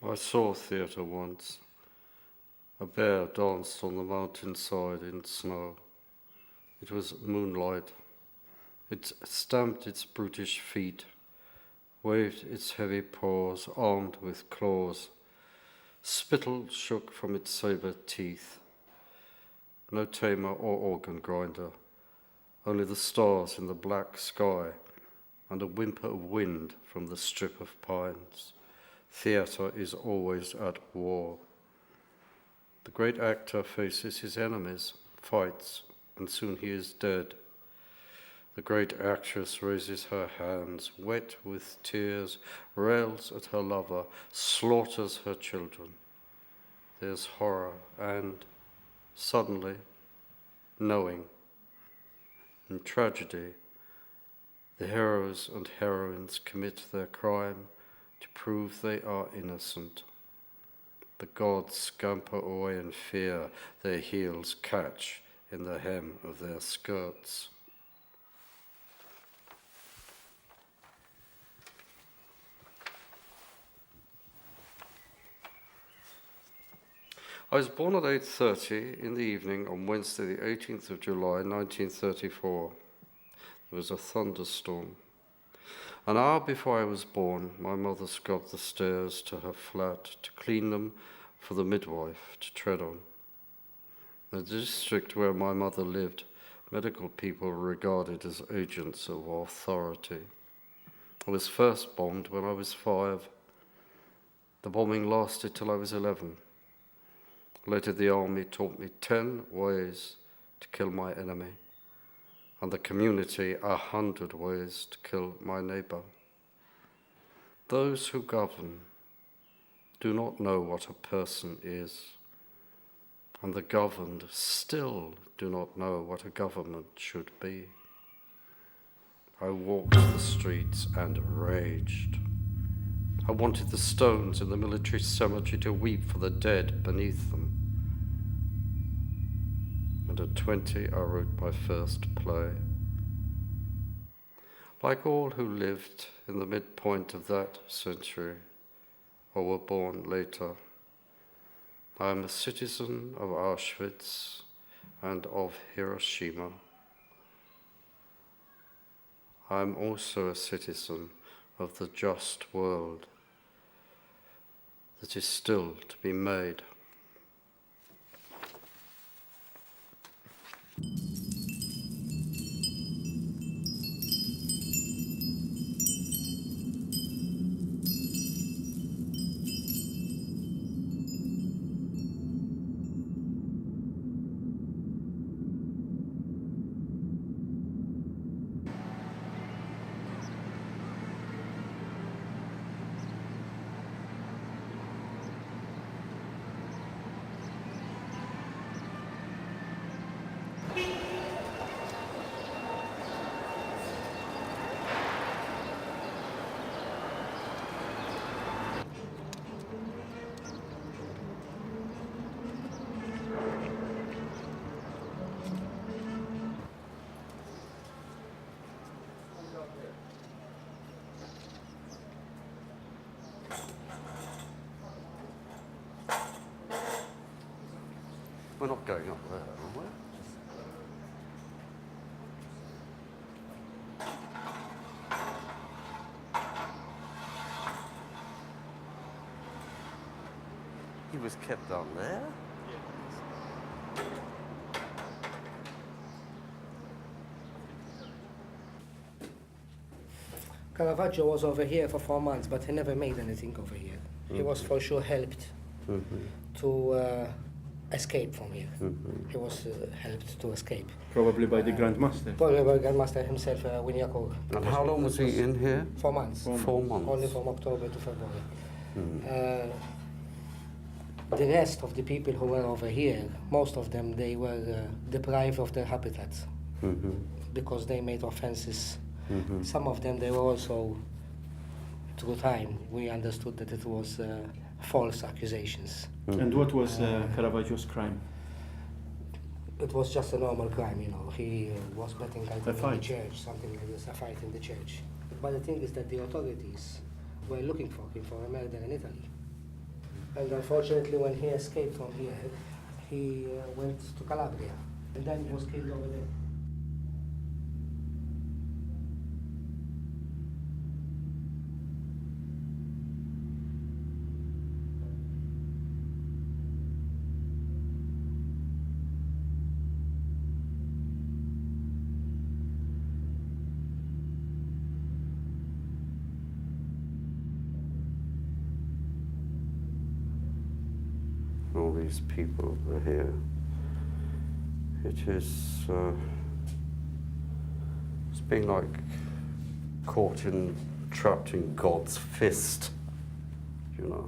I saw theatre once. A bear danced on the mountainside in snow. It was moonlight. It stamped its brutish feet, waved its heavy paws armed with claws. Spittle shook from its saber teeth. No tamer or organ grinder, only the stars in the black sky and a whimper of wind from the strip of pines. Theatre is always at war. The great actor faces his enemies, fights, and soon he is dead. The great actress raises her hands, wet with tears, rails at her lover, slaughters her children. There's horror and, suddenly, knowing. In tragedy, the heroes and heroines commit their crime to prove they are innocent. The gods scamper away in fear, their heels catch in the hem of their skirts. I was born at 8:30 in the evening on Wednesday, the 18th of July, 1934. There was a thunderstorm. An hour before I was born, my mother scrubbed the stairs to her flat to clean them for the midwife to tread on. In the district where my mother lived, medical people were regarded as agents of authority. I was first bombed when I was 5. The bombing lasted till I was 11. Later, the army taught me 10 ways to kill my enemy, and the community 100 ways to kill my neighbor. Those who govern do not know what a person is, and the governed still do not know what a government should be. I walked the streets and raged. I wanted the stones in the military cemetery to weep for the dead beneath them. And at 20, I wrote my first play. Like all who lived in the midpoint of that century, or were born later, I am a citizen of Auschwitz and of Hiroshima. I am also a citizen of the just world that is still to be made. We're not going up there, are we? He was kept down there? Caravaggio was over here for 4 months, but he never made anything over here. Mm-hmm. He was for sure helped to escape from here. Mm-hmm. He was helped to escape. Probably by the Grand Master. Probably by the Grand Master himself, Winiako. And how long was he in here? 4 months. 4 months. Only from October to February. Mm. The rest of the people who were over here, most of them, they were deprived of their habitats because they made offenses. Mm-hmm. Some of them, they were also, through time, we understood that it was false accusations. Mm-hmm. And what was Caravaggio's crime? It was just a normal crime, you know. He was betting in the church, something like this, a fight in the church. But the thing is that the authorities were looking for him for a murder in Italy. And unfortunately, when he escaped from here, he went to Calabria and then was killed over there. All these people are here. It is, it's being like trapped in God's fist, you know.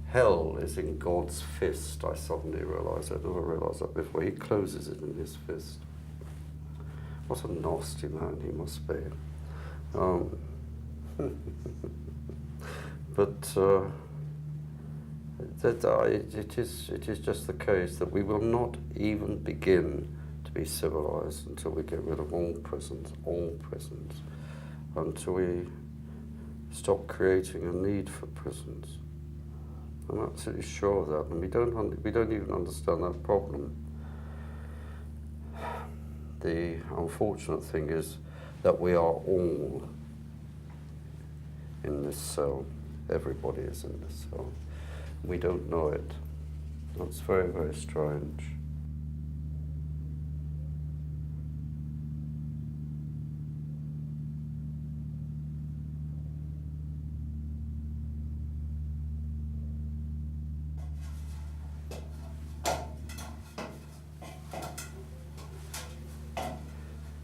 Hell is in God's fist, I suddenly realised. I never realised that before. He closes it in his fist. What a nasty man he must be. But it is just the case that we will not even begin to be civilized until we get rid of all prisons, until we stop creating a need for prisons. I'm absolutely sure of that, and we don't even understand that problem. The unfortunate thing is that we are all in this cell. Everybody is in this cell. We don't know it. That's very, very strange.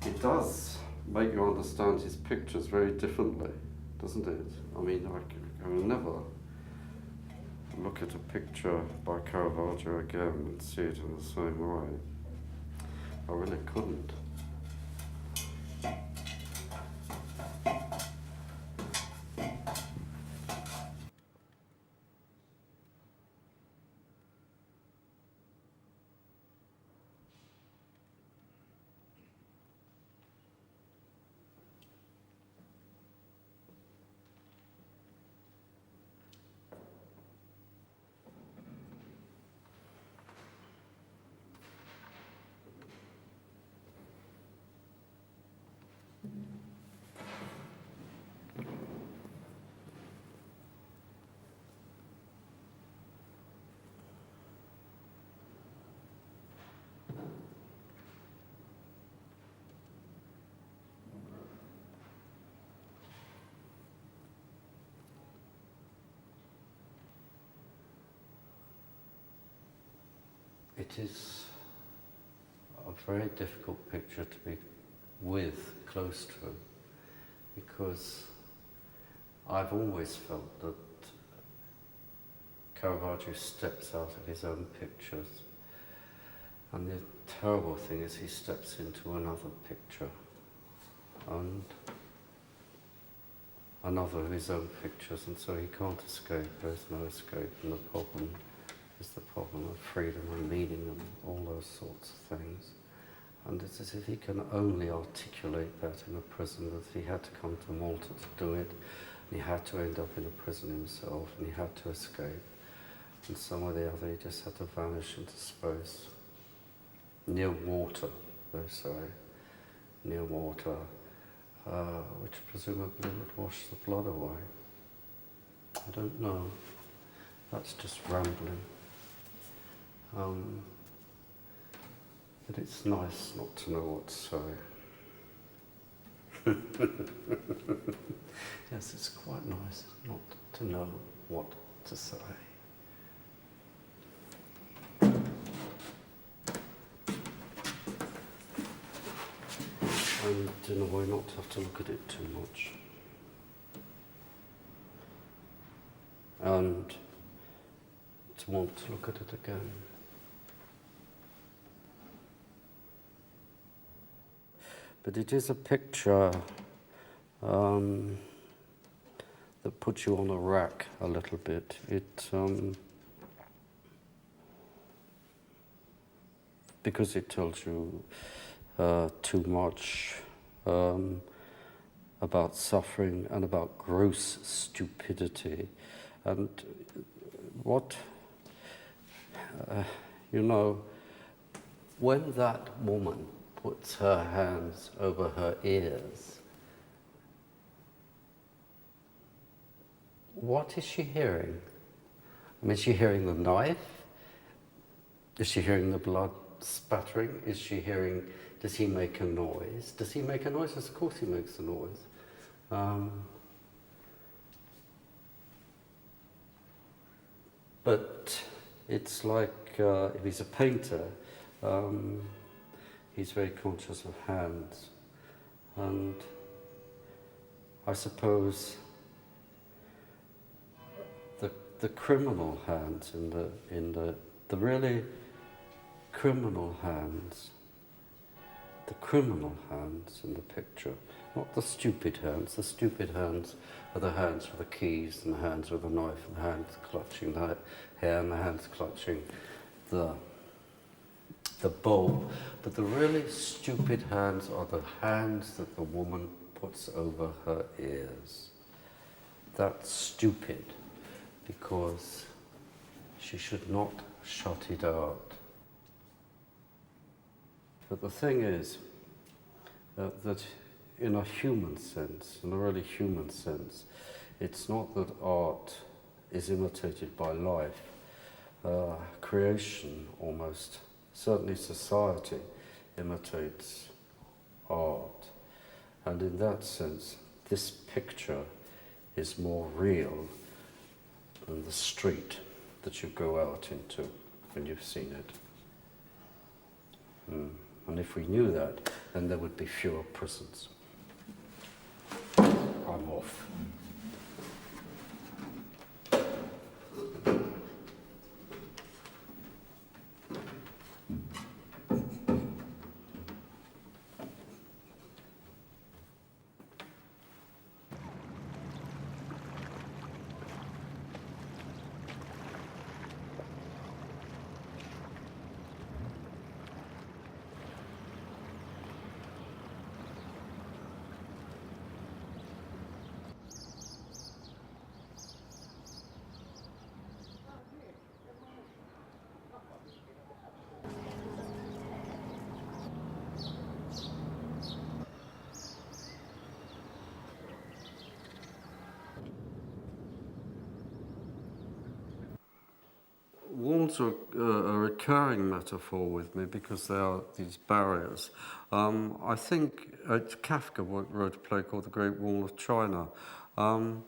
It does make you understand his pictures very differently, doesn't it? I mean, I will never look at a picture by Caravaggio again and see it in the same way. I really couldn't. It is a very difficult picture to be close to, because I've always felt that Caravaggio steps out of his own pictures, and the terrible thing is he steps into another picture, and another of his own pictures, and so he can't escape. There's no escape, and the problem is the problem of freedom and meaning and all those sorts of things. And it's as if he can only articulate that in a prison, that he had to come to Malta to do it, and he had to end up in a prison himself, and he had to escape. And some or the other, he just had to vanish into space. Near water, they say. Near water, which presumably would wash the blood away. I don't know. That's just rambling. But it's nice not to know what to say. Yes, it's quite nice not to know what to say. And in a way not to have to look at it too much. And to want to look at it again. But it is a picture that puts you on a rack a little bit. Because it tells you too much about suffering and about gross stupidity. And what, you know, when that woman puts her hands over her ears, what is she hearing? I mean, is she hearing the knife? Is she hearing the blood spattering? Is she hearing, does he make a noise? Does he make a noise? Yes, of course he makes a noise. But it's like, if he's a painter, he's very conscious of hands. And I suppose the criminal hands in the really criminal hands, the criminal hands in the picture, not the stupid hands. The stupid hands are the hands with the keys, and the hands with the knife, and the hands clutching the hair, and the hands clutching the bowl. But the really stupid hands are the hands that the woman puts over her ears. That's stupid, because she should not shut it out. But the thing is that in a human sense, in a really human sense, it's not that art is imitated by life. Creation almost, certainly society, imitates art. And in that sense, this picture is more real than the street that you go out into when you've seen it. And if we knew that, then there would be fewer prisons. I'm off. Walls are a recurring metaphor with me because they are these barriers. I think Kafka wrote a play called The Great Wall of China. And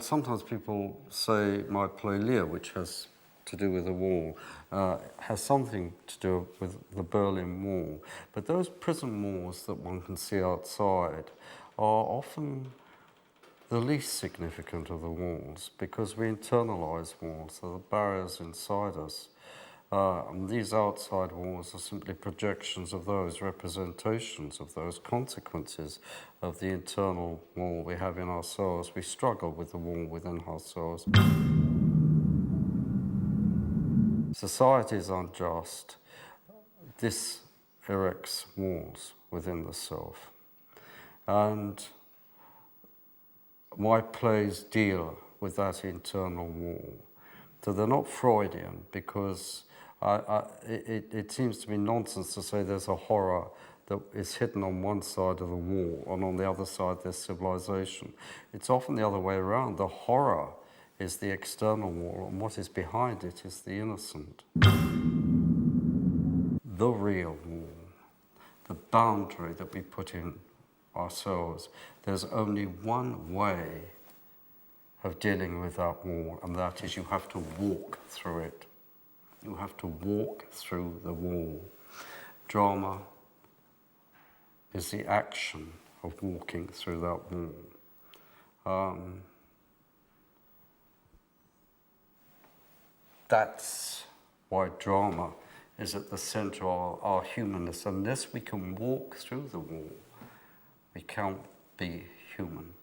sometimes people say my play Lear, which has to do with the wall, has something to do with the Berlin Wall. But those prison walls that one can see outside are often the least significant of the walls, because we internalize walls, they're the barriers inside us. And these outside walls are simply projections of those, representations of those, consequences of the internal wall we have in ourselves. We struggle with the wall within ourselves. Society is unjust. This erects walls within the self. And my plays deal with that internal wall. So they're not Freudian, because it seems to me nonsense to say there's a horror that is hidden on one side of the wall, and on the other side there's civilization. It's often the other way around. The horror is the external wall, and what is behind it is the innocent. The real wall, the boundary that we put in ourselves. There's only one way of dealing with that wall, and that is you have to walk through it. You have to walk through the wall. Drama is the action of walking through that wall. That's why drama is at the center of our humanness. Unless we can walk through the wall, we can't be human.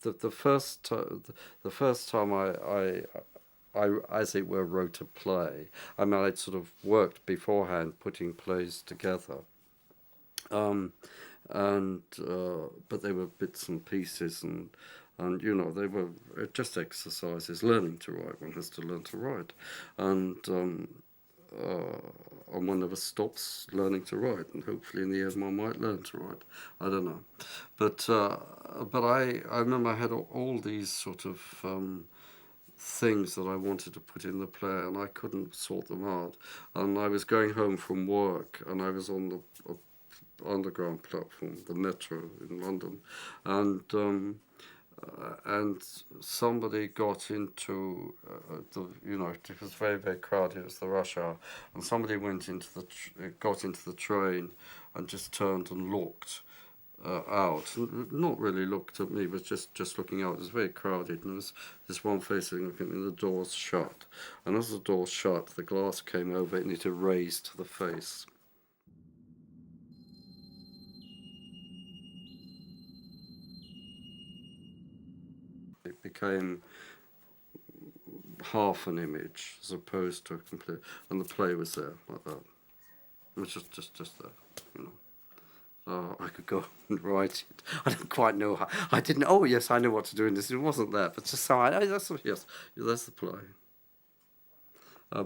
the first time I, as it were, wrote a play. I mean, I'd sort of worked beforehand putting plays together, but they were bits and pieces, and you know, they were just exercises, learning to write. One has to learn to write, and one never stops learning to write, and hopefully in the end one might learn to write. I don't know, but I remember I had all these sort of things that I wanted to put in the play, and I couldn't sort them out. And I was going home from work, and I was on the underground platform, the metro in London, and somebody got into you know, it was very, very crowded. It was the rush hour, and somebody went into got into the train and just turned and looked out, not really looked at me, but just looking out. It was very crowded, and there was this one face looking, and the doors shut. And as the door shut, the glass came over and it erased the face. It became half an image as opposed to a complete, and the play was there like that. It was just there, you know. I could go and write it. I didn't quite know how. I didn't. Oh yes, I know what to do in this. It wasn't that, but just so that's the play.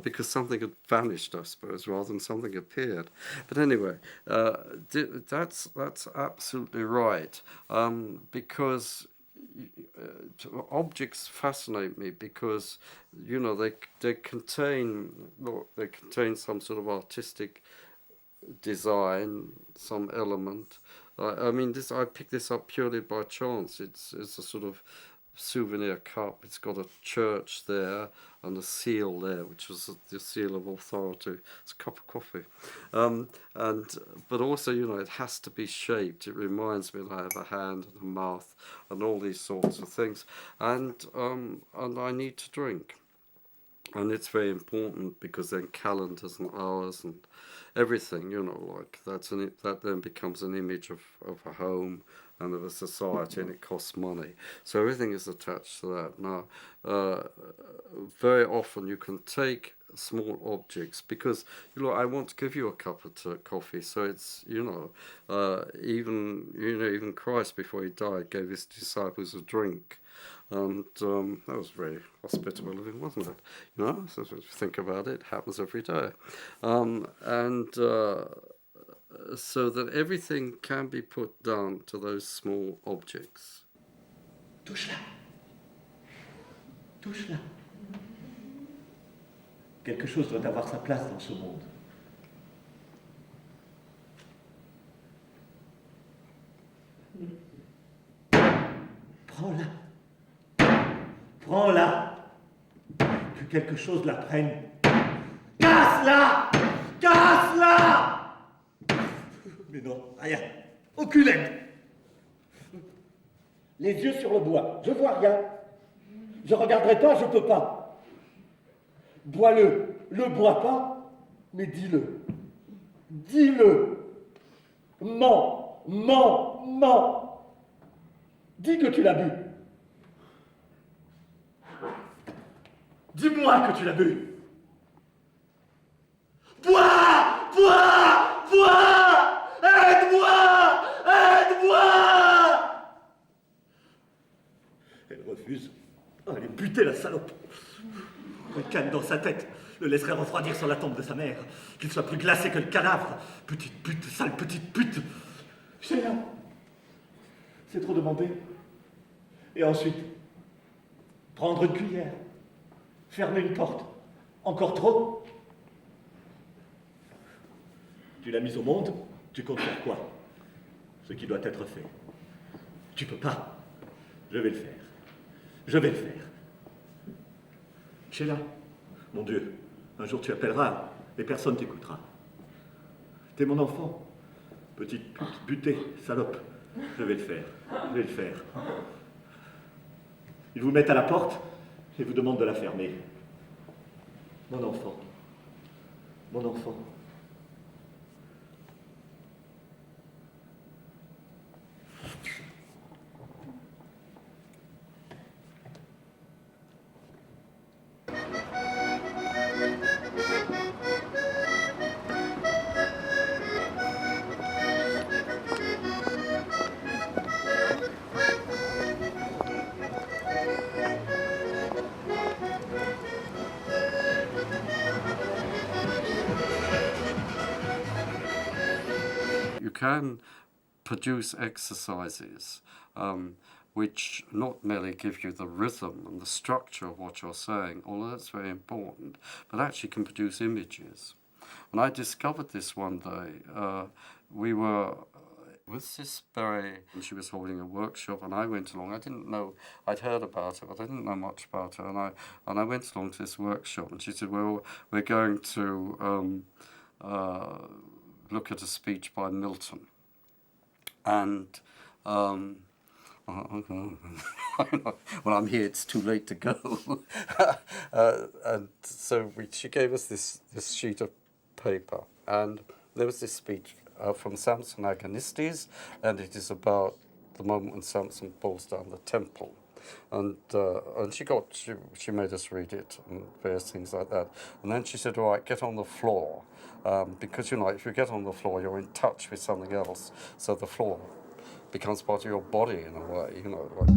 Because something had vanished, I suppose, rather than something appeared. But anyway, that's absolutely right. Because objects fascinate me because, you know, they contain some sort of artistic design, some element. I mean, I picked this up purely by chance. It's a sort of souvenir cup. It's got a church there and a seal there, which was the seal of authority. It's a cup of coffee, but also, you know, it has to be shaped. It reminds me that I have a hand and a mouth and all these sorts of things, and I need to drink. And it's very important because then calendars and hours and everything, you know, like that then becomes an image of a home and of a society, and it costs money. So everything is attached to that. Now, very often you can take small objects because, you know, I want to give you a cup of coffee. So it's, you know, even Christ before he died gave his disciples a drink. And that was very hospitable of him, wasn't it? You know, so if you think about it, it happens every day. So that everything can be put down to those small objects. Touche-la. Touche-la. Quelque chose doit avoir sa place dans ce monde. Prends-la. Prends-la. Que quelque chose la prenne. Casse-la. Casse-la. Mais non, rien. Aucune aide. Les yeux sur le bois. Je vois rien. Je regarderai pas, je peux pas. Bois-le. Le bois pas, mais dis-le. Dis-le. Mens. Mens. Mens. Dis que tu l'as bu. Dis-moi que tu l'as bu. Bois. Bois. Bois. Aide-moi. Aide-moi. Elle refuse. Oh, elle est butée, la salope. Le canne dans sa tête le laisserait refroidir sur la tombe de sa mère, qu'il soit plus glacé que le cadavre. Petite pute, sale petite pute. Sheila, c'est trop demandé. Et ensuite, prendre une cuillère, fermer une porte. Encore trop. Tu l'as mise au monde, tu comptes faire quoi? Ce qui doit être fait. Tu peux pas. Je vais le faire. Je vais le faire. Sheila, mon Dieu, un jour tu appelleras et personne t'écoutera. T'es mon enfant. Petite pute, butée, salope. Je vais le faire. Je vais le faire. Ils vous mettent à la porte et vous demandent de la fermer. Mon enfant. Mon enfant. can produce exercises which not merely give you the rhythm and the structure of what you're saying, although that's very important, but actually can produce images. And I discovered this one day. We were with this Berry, and she was holding a workshop, and I went along. I didn't know, I'd heard about her, but I didn't know much about her. And I went along to this workshop, and she said, well, we're going to look at a speech by Milton. And when I'm here, it's too late to go. And so she gave us this sheet of paper, and there was this speech from Samson Agonistes, and it is about the moment when Samson falls down the temple. And she made us read it and various things like that. And then she said, all right, get on the floor, because, you know, if you get on the floor, you're in touch with something else. So the floor becomes part of your body in a way, you know. Like.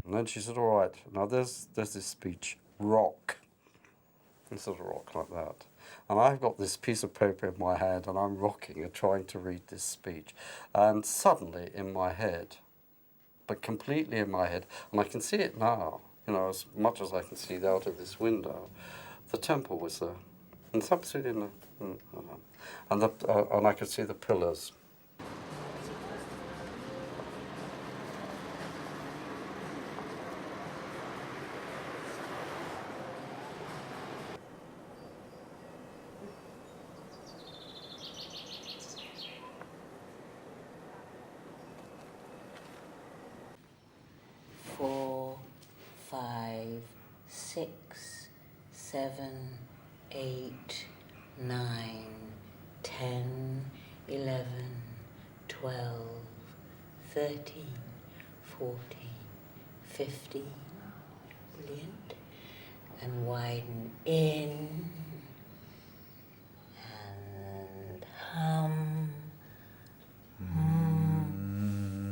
And then she said, all right, now there's this speech, rock. And sort of rock like that. And I've got this piece of paper in my hand, and I'm rocking and trying to read this speech. And suddenly in my head, but completely in my head, and I can see it now, you know, as much as I can see it out of this window, the temple was there. And it's absolutely in the, and I could see the pillars. Four, 5, 6, 7, 8, 9, 10, 11, 12, 13, 14, 15. Brilliant. And widen in. And hum.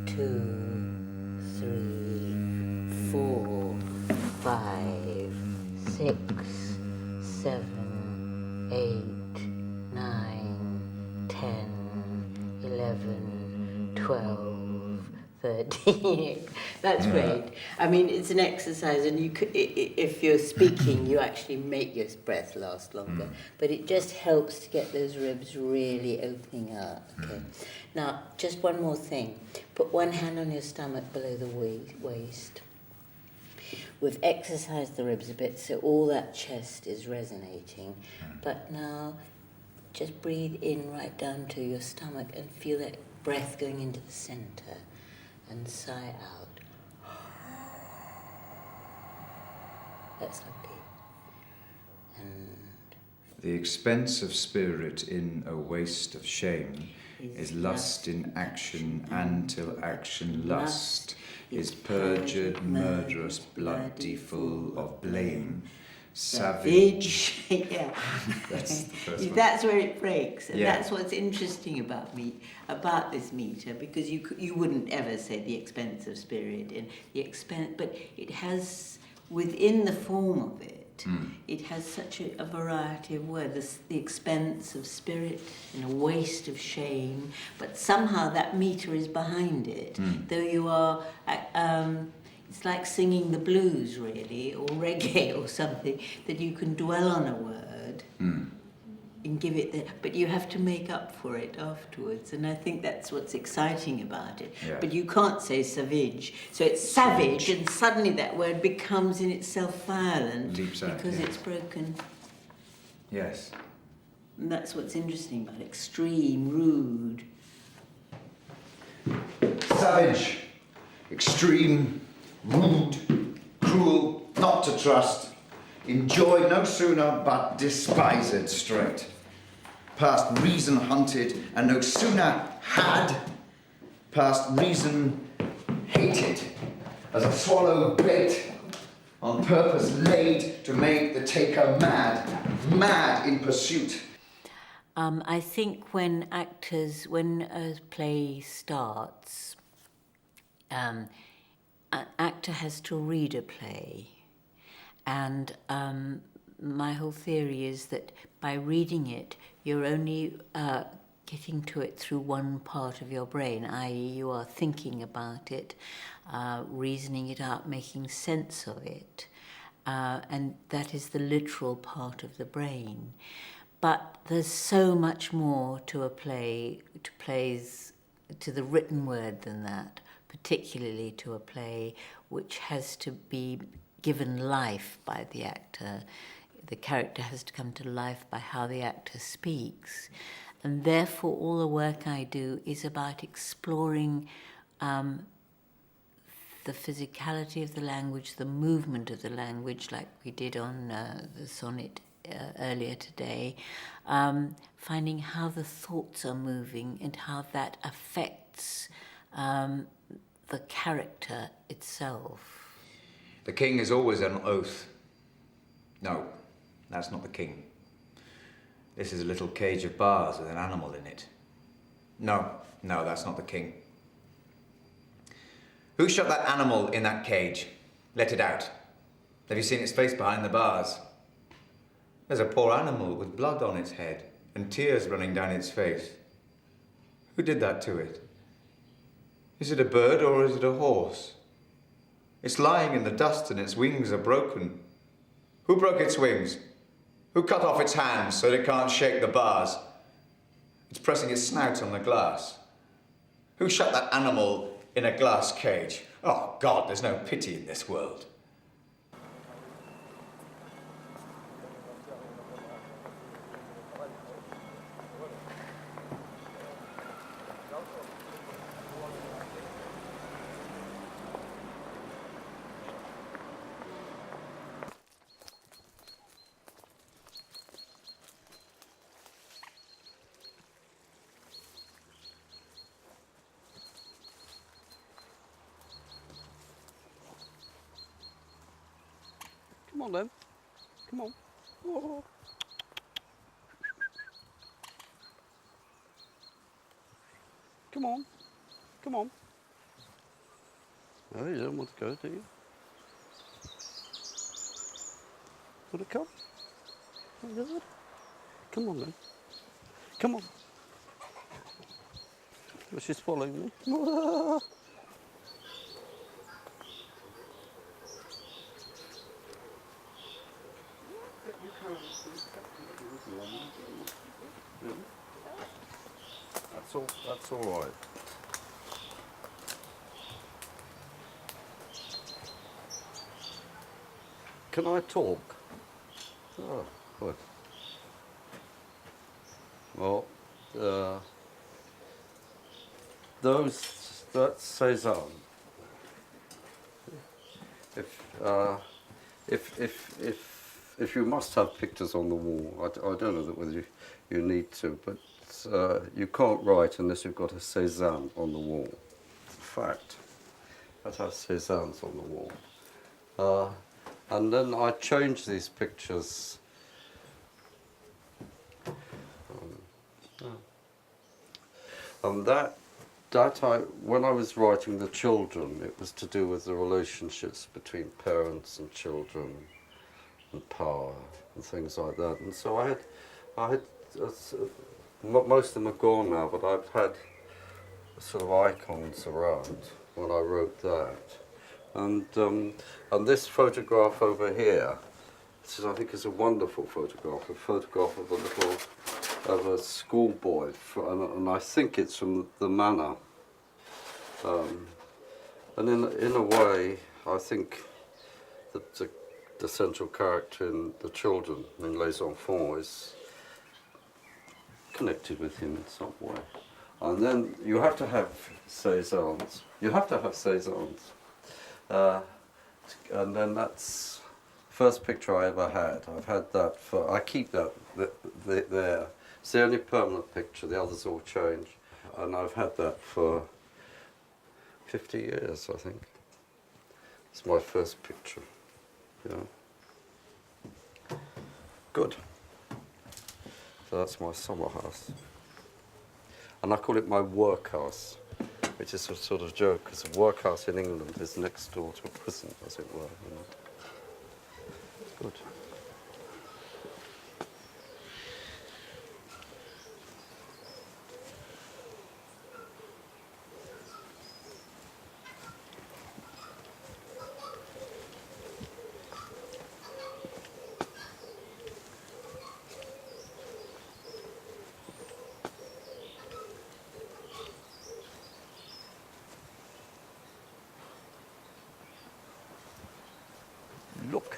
2, 3, 4, 5, 6, 7, 8, 9, 10, 11, 12, 13. That's great. I mean, it's an exercise, and you could, if you're speaking, you actually make your breath last longer. But it just helps to get those ribs really opening up. Okay. Now, just one more thing. Put one hand on your stomach below the waist. We've exercised the ribs a bit, so all that chest is resonating. But now, just breathe in right down to your stomach and feel that breath going into the center, and sigh out. That's lovely. And the expense of spirit in a waste of shame is lust in action, and till action lust is perjured, murderous, bloody, full of blame. Savage. Yeah. That's the first one. That's where it breaks, and Yeah. that's what's interesting about this meter, because you wouldn't ever say the expense of spirit in the expense, but it has within the form of it. It has such a variety of words. The expense of spirit and a waste of shame, but somehow that meter is behind it. Though you are. It's like singing the blues, really, or reggae or something, that you can dwell on a word and give it the, but you have to make up for it afterwards. And I think that's what's exciting about it. Yeah. But you can't say savage. So it's savage, and suddenly that word becomes in itself violent Leaps out, because yeah. it's broken. Yes. And that's what's interesting about it. Extreme, rude. Savage, extreme, rude, cruel, not to trust, enjoyed no sooner but despised straight, past reason hunted, and no sooner had, past reason hated, as a swallow bait, on purpose laid to make the taker mad, mad in pursuit. I think when a play starts, an actor has to read a play. And my whole theory is that by reading it, you're only getting to it through one part of your brain, i.e. you are thinking about it, reasoning it out, making sense of it. And that is the literal part of the brain. But there's so much more to a play, to plays, to the written word than that, particularly to a play which has to be given life by the actor. The character has to come to life by how the actor speaks. And therefore, all the work I do is about exploring the physicality of the language, the movement of the language, like we did on the sonnet earlier today, finding how the thoughts are moving and how that affects the character itself. The king is always on oath. No, that's not the king. This is a little cage of bars with an animal in it. No, that's not the king. Who shut that animal in that cage? Let it out. Have you seen its face behind the bars? There's a poor animal with blood on its head and tears running down its face. Who did that to it? Is it a bird or is it a horse? It's lying in the dust and its wings are broken. Who broke its wings? Who cut off its hands so that it can't shake the bars? It's pressing its snout on the glass. Who shut that animal in a glass cage? Oh, God, there's no pity in this world. Come on then. Come on. Oh. Come on. Come on. No, you don't want to go, do you? Want to come? Good. Come on then. Come on. Well, she's following me. That's all right. Can I talk? Oh, good. Well, that's Cézanne. If you must have pictures on the wall, I don't know whether you need to, but you can't write unless you've got a Cézanne on the wall. It's a fact. I'd have Cézannes on the wall. And then I changed these pictures. And when I was writing The Children, it was to do with the relationships between parents and children and power and things like that. And so I had most of them are gone now, but I've had sort of icons around when I wrote that. And this photograph over here, I think is a wonderful photograph. A photograph of a schoolboy, and I think it's from the Manor. And in a way, I think that the central character in The Children, in Les Enfants, is connected with him in some way. And then you have to have Cézannes. And then that's the first picture I ever had. I've had that I keep that there. It's the only permanent picture, the others all change. And I've had that for 50 years, I think. It's my first picture. Yeah. Good. So that's my summer house. And I call it my workhouse, which is a sort of joke, because a workhouse in England is next door to a prison, as it were. You know. It's good. Look.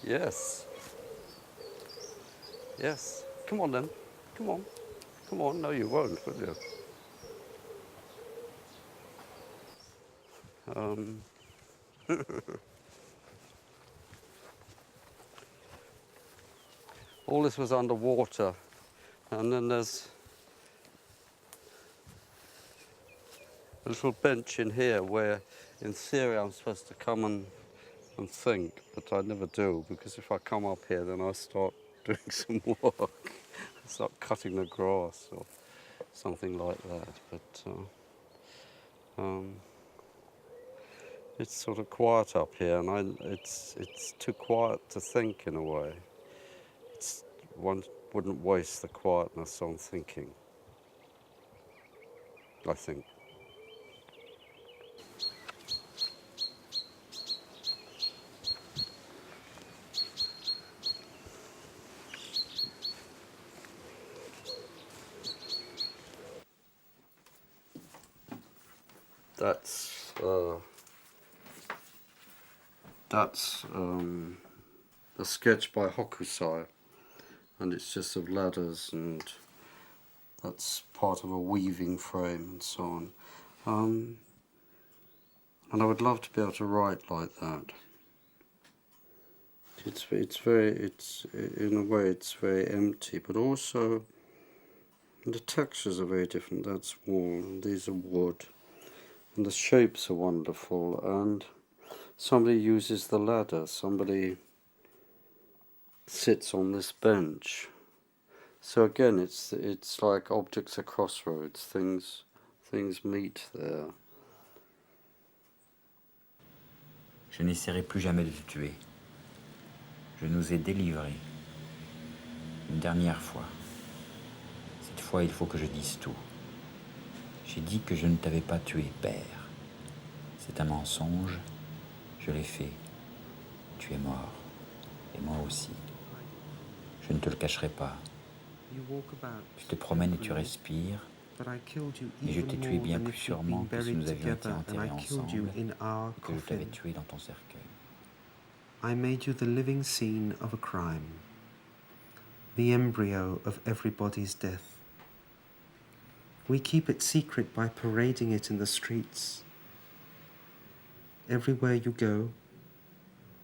Yes. Yes. Come on then. Come on. Come on. No, you won't, will you? All this was underwater, and then there's a little bench in here where, in theory, I'm supposed to come and think, but I never do, because if I come up here, then I start doing some work. I start cutting the grass or something like that. But it's sort of quiet up here, and it's too quiet to think in a way. One wouldn't waste the quietness on thinking, I think. That's a sketch by Hokusai, and it's just of ladders, and that's part of a weaving frame and so on. And I would love to be able to write like that. In a way it's very empty, but also the textures are very different. That's wool, and these are wood, and the shapes are wonderful, and somebody uses the ladder, somebody sits on this bench. So again, it's like objects at crossroads, things meet there. Je n'essaierai plus jamais de te tuer. Je nous ai délivrés. Une dernière fois. Cette fois, il faut que je dise tout. J'ai dit que je ne t'avais pas tué, père. C'est un mensonge. Je l'ai fait. Tu es mort. Et moi aussi. Je ne te le cacherai pas. Tu te promènes et tu respires. Et je t'ai tué bien plus sûrement que si nous avions été enterrés ensemble et que je t'avais tué dans ton cercueil. I made you the living scene of a crime, the embryo of everybody's death. We keep it secret by parading it in the streets. Everywhere you go,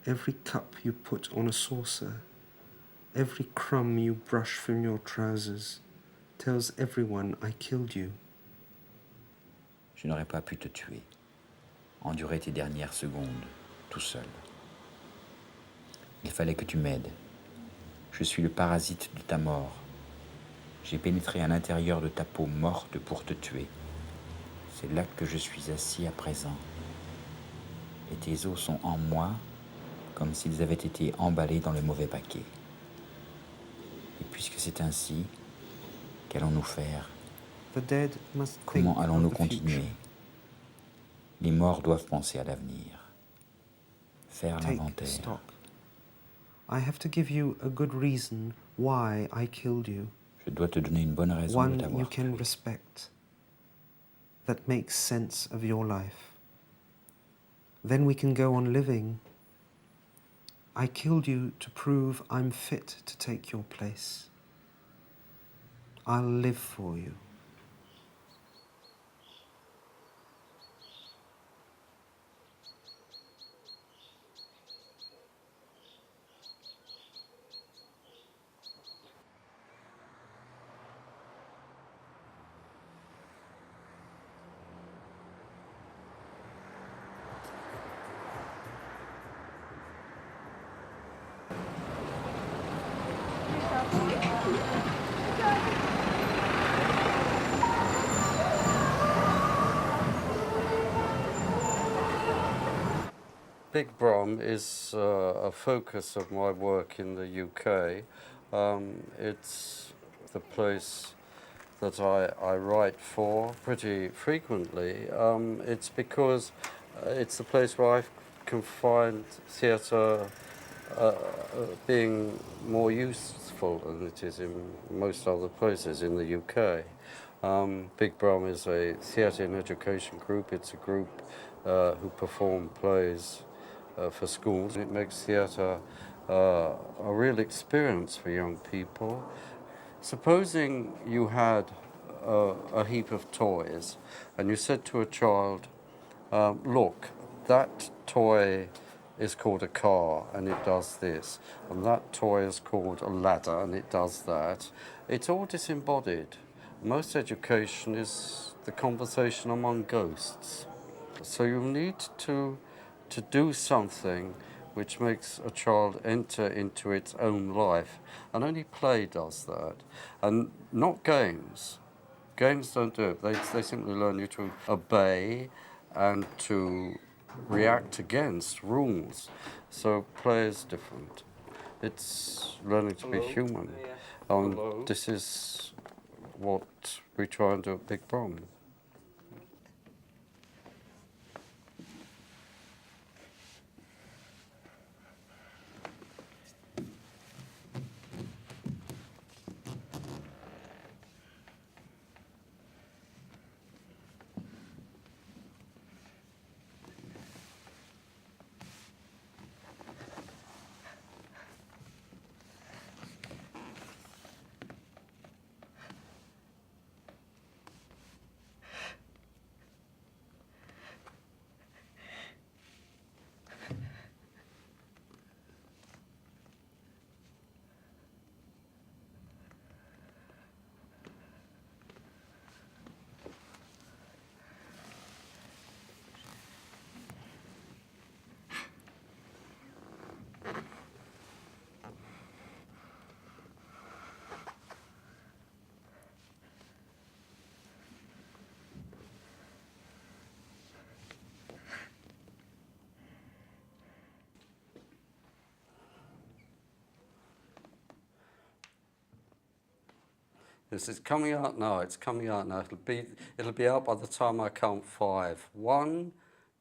every cup you put on a saucer, every crumb you brush from your trousers tells everyone I killed you. Je n'aurais pas pu te tuer, endurer tes dernières secondes, tout seul. Il fallait que tu m'aides. Je suis le parasite de ta mort. J'ai pénétré à l'intérieur de ta peau morte pour te tuer. C'est là que je suis assis à présent. Et tes os sont en moi comme s'ils avaient été emballés dans le mauvais paquet. Et puisque c'est ainsi, qu'allons-nous faire? Comment allons-nous continuer? Les morts doivent penser à l'avenir. Faire l'inventaire. I have to give you a good reason why I killed you. Je dois te donner une bonne raison de One t'avoir you can tué. respect, that makes sense of your life. Then we can go on living. I killed you to prove I'm fit to take your place. I'll live for you. Big Brom is a focus of my work in the UK. It's the place that I write for pretty frequently. It's because it's the place where I can find theatre being more useful than it is in most other places in the UK. Big Brom is a theatre and education group. It's a group who perform plays for schools. It makes theatre a real experience for young people. Supposing you had a heap of toys and you said to a child, look, that toy is called a car and it does this, and that toy is called a ladder and it does that. It's all disembodied. Most education is the conversation among ghosts. So you need to do something which makes a child enter into its own life, and only play does that, and not games. Games don't do it. They simply learn you to obey and to react against rules. So play is different. It's learning to be human. This is what we try and do at Big Brom. This is coming out now. It's coming out now. It'll be out by the time I count 5. 1,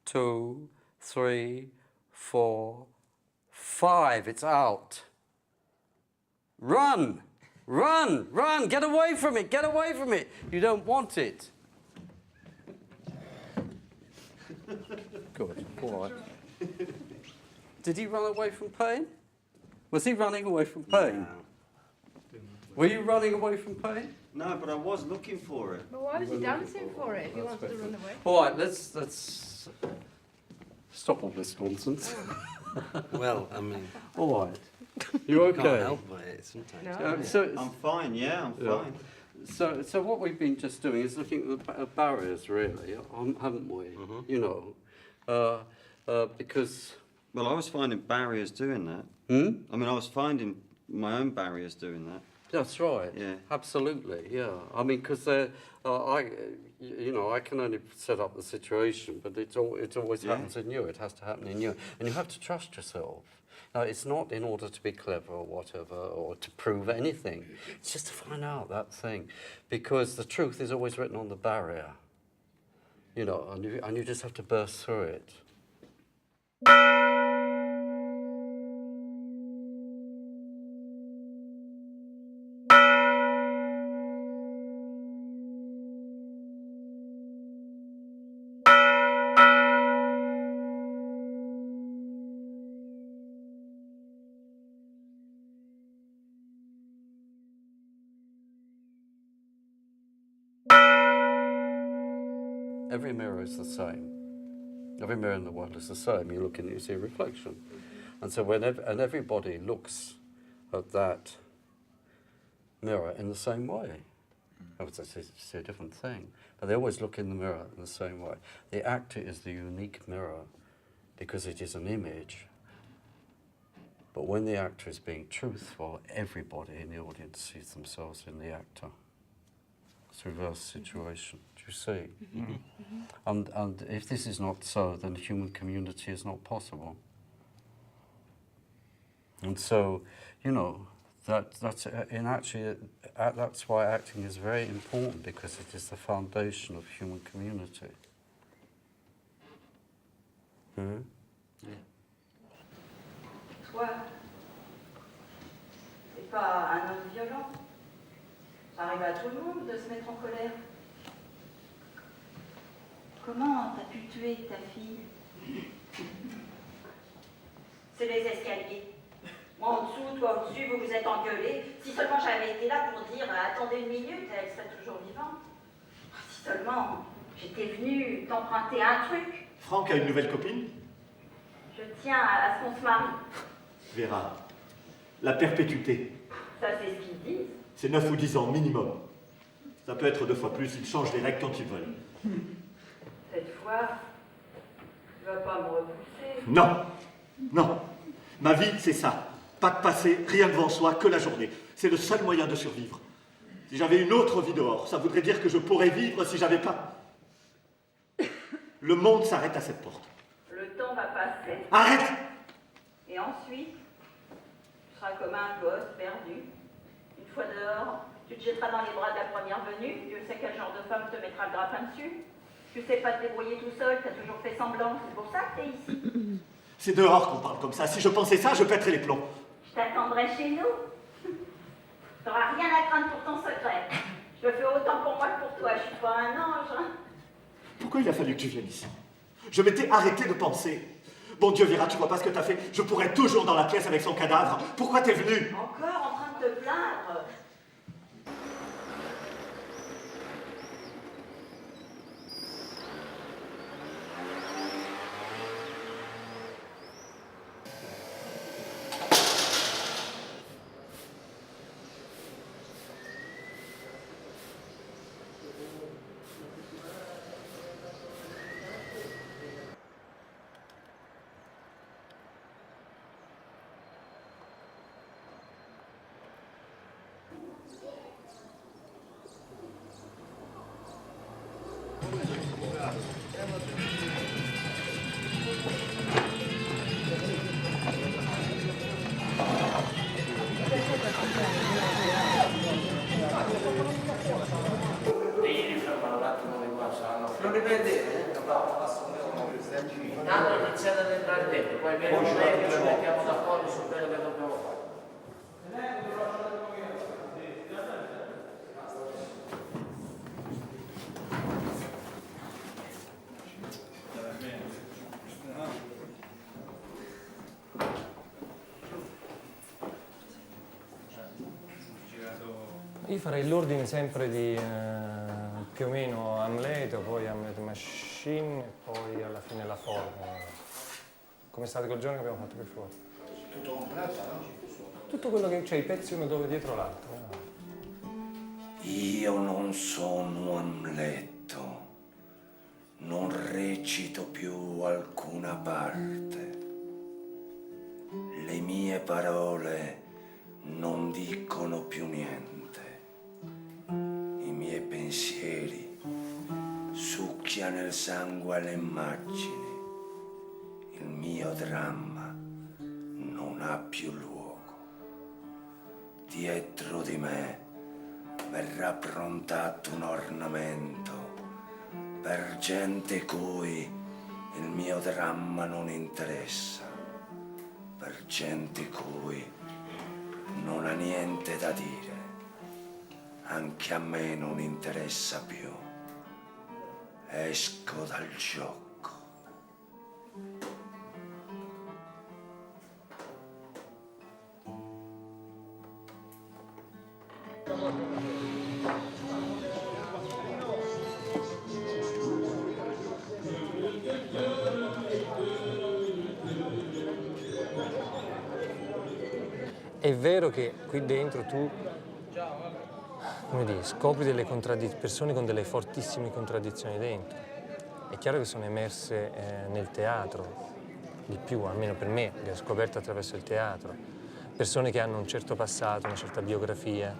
2, 3, 4, 5. It's out. Run! Run! Run! Get away from it! Get away from it! You don't want it. Good. All right. Did he run away from pain? Was he running away from pain? No. Were you running away from pain? No, but I was looking for it. But why was he dancing for it if he wanted to run away? All right, let's stop all this nonsense. Well, I mean... All right. You okay? Can't help it sometimes. No. I'm fine, yeah, I'm fine. So what we've been just doing is looking at the barriers, really, haven't we? Mm-hmm. You know, because... Well, I was finding barriers doing that. I mean, I was finding my own barriers doing that. That's right. Yeah. Absolutely. Yeah. I mean, because I can only set up the situation, but it always happens in you. It has to happen in you, and you have to trust yourself. Now, it's not in order to be clever or whatever, or to prove anything. It's just to find out that thing, because the truth is always written on the barrier. You know, and you just have to burst through it. Every mirror is the same. Every mirror in the world is the same. You look in, you see a reflection. And so everybody looks at that mirror in the same way. It's a different thing. But they always look in the mirror in the same way. The actor is the unique mirror because it is an image. But when the actor is being truthful, everybody in the audience sees themselves in the actor. It's a reverse situation, do you see? And if this is not so, then human community is not possible. And so, you know, that's why acting is very important, because it is the foundation of human community. Hmm? Toi, c'est pas un homme violent. Ça arrive à tout le monde de se mettre en colère. Comment t'as pu tuer ta fille? C'est les escaliers. Moi en dessous, toi au-dessus, vous vous êtes engueulés. Si seulement j'avais été là pour dire attendez une minute, elle serait toujours vivante. Si seulement j'étais venue t'emprunter un truc. Franck a une nouvelle copine? Je tiens à ce qu'on se marie. Vera, la perpétuité. Ça, c'est ce qu'ils disent. C'est 9 ou 10 ans minimum. Ça peut être 2 fois plus, ils changent les règles quand ils veulent. Cette fois, tu vas pas me repousser. Non, non. Ma vie, c'est ça. Pas de passé, rien devant soi, que la journée. C'est le seul moyen de survivre. Si j'avais une autre vie dehors, ça voudrait dire que je pourrais vivre si j'avais pas. Le monde s'arrête à cette porte. Le temps va passer. Arrête! Et ensuite, tu seras comme un gosse perdu. Une fois dehors, tu te jetteras dans les bras de la première venue. Dieu sait quel genre de femme te mettra le grappin dessus. Tu sais pas te débrouiller tout seul, t'as toujours fait semblant. C'est pour ça que t'es ici. C'est dehors qu'on parle comme ça. Si je pensais ça, je pèterais les plombs. Je t'attendrai chez nous. T'auras rien à craindre pour ton secret. Je le fais autant pour moi que pour toi. Je suis pas un ange. Hein. Pourquoi il a fallu que tu viennes ici? Je m'étais arrêté de penser. Bon Dieu, Vera, tu vois pas ce que t'as fait? Je pourrais être toujours dans la pièce avec son cadavre. Pourquoi t'es venue? Encore en train de te plaindre? Non riprendete? Tanto iniziate ad entrare dentro, poi viene un meglio, ci mettiamo d'accordo su quello che dobbiamo fare. Io farei l'ordine sempre di più o meno Amleto, poi Hamlet Machine e poi alla fine la forma. Come state col giorno che abbiamo fatto qui fuori? Tutto completo, no? Tutto quello che c'è, i pezzi uno dove dietro l'altro. Io non sono Amleto, non recito più alcuna parte. Le mie parole non dicono più niente. I miei pensieri succhiano il sangue alle immagini. Il mio dramma non ha più luogo. Dietro di me verrà prontato un ornamento per gente cui il mio dramma non interessa, per gente cui non ha niente da dire. Anche a me non interessa più. Esco dal gioco. È vero che qui dentro tu, come dire, scopri delle persone con delle fortissime contraddizioni dentro. È chiaro che sono emerse nel teatro, di più, almeno per me, le ho scoperte attraverso il teatro. Persone che hanno un certo passato, una certa biografia,